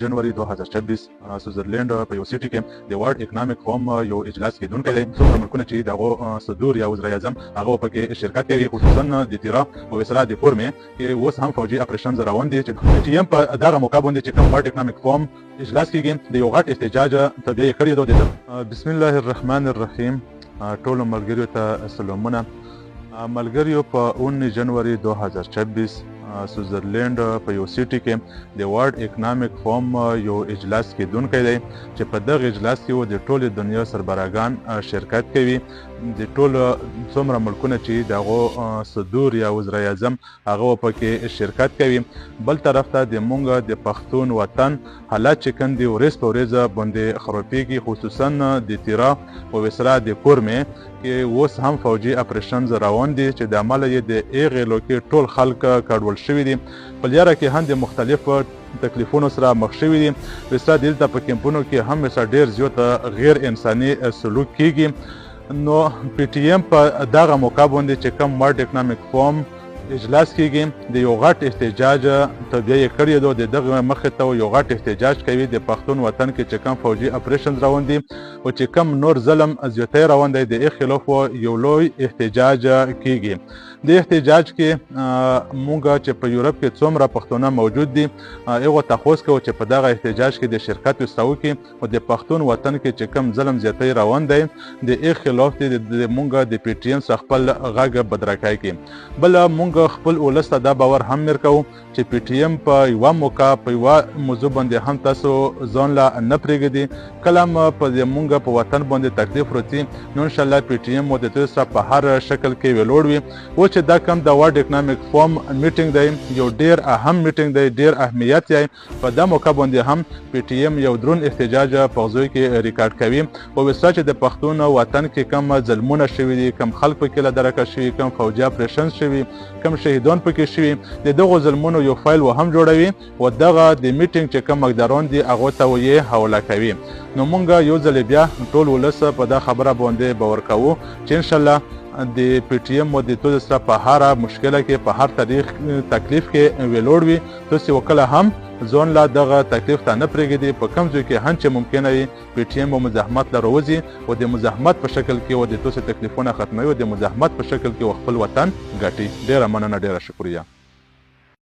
جنورۍ 2026 سویزرلنډ په یو سیټي کې د ورلډ اکنامک فورم یو اجلاس کېدونکی دی. څومره ملکونه چې د هغو صدور یا وزیر اعظم هغه پکې شرکت کوي، خصوصا د تیراه او وسلا د کورمې کې اوس هم فوجي اپریشنز روان دي چې PTM په دغه موقع باندې چې کوم ورلډ اکنامک فورم اجلاس کېږي د یو غټ احتجاج تبلیغ کړی دی. بسم الله الرحمن الرحیم. ټولو ملګریو ته سلامونه. ملګریو په 19 جنورۍ 2026 سویزرلنډ په یو سیټي کې د ورلډ اکنامک فورم یو اجلاس کېدونکی دی چې په دغه اجلاس کې د ټولې دنیا سربراهان شرکت کوي. د ټولو څومره ملکونه چې د هغو صدور یا وزیر اعظم هغه پکې شرکت کوي. بل طرف ته د مونږ د پښتون وطن حالات چې کوم دي ورځ په ورځ باندې خرابېږي، خصوصا د تیراه او وسلا د کورمې کې اوس هم فوجي اپریشنز روان دي چې د عمله یې د هغې لوکې ټول خلک کډوال شوي دي. په لیاره کې هم د مختلفو تکلیفونو سره مخ شوي دي. وسلا دلته په کیمپونو کې هم وسلا ډېر زیات غیر انساني سلوک کیږي. نو PTM په دغه موقع باندې چې کوم ورلډ اکنامک فورم اجلاس کېږي د یو غټ احتجاج تبلیغ یې کړی دی. د دغه مخې ته یو غټ احتجاج کوي د پښتون وطن کې چې کوم فوجي اپریشنز روان دي او چې کوم نور ظلم زیاتی روان دی د هغې خلاف یو لوی احتجاج کېږي. د احتجاج کې مونږ چې په یورپ کې څومره پښتانه موجود دي هغو تخوص کوو چې په دغه احتجاج کې د شرکت وسته وکړي او د پښتون وطن کې چې کوم ظلم زیاتی روان دی د هغې خلاف د مونږ د PTM څخه خپل غږ بدرګه کړي. بله مونږ خپل ولس ته دا باور هم ورکوو چې PTM په یوه موقع په یوه موضوع باندې هم تاسو ځان له نه پرېږدي. کله هم په مونږ په وطن باندې تکلیف راځي نو انشاءالله PTM مو د تاسو سره په هر شکل کې ویلوړ وي. چې دا کوم د ورلډ اکنامک فورم میټینګ دی یو ډیر اهم میټینګ دی، ډیر اهمیت یې په دا موقع باندې هم PTM یو درون احتجاج په غزوی کې ریکارډ کوي او وسلا چې د پښتون وطن کې کوم ظلمونه شوي دي، کوم خلک پکې له درکه شوي، کوم فوجي اپریشنز شوي، کوم شهیدان پکې شوي، د دغو ظلمونو یو فایل هم جوړوي او دغه د میټینګ چې کوم مقداران دي هغو ته یې حواله کوي. نو مونږ یو ځل بیا ټول ولس په دا خبره باندې باور کوو چې انشاءالله د PTM مو د تاسو سره په هر مشکله کې په هر تکلیف کې ویلوړ وي. تاسو وکړه هم ځان لا دغه تکلیف ته نه پرېږدي. په کوم ځای کې هم چې ممکنه وي PTM مو مزاحمت له راوځي او د مزاحمت په شکل کې او د تاسو تکلیفونه ختموي او د مزاحمت په شکل کې خپل وطن ګټي. ډېره مننه، ډېره شکریه.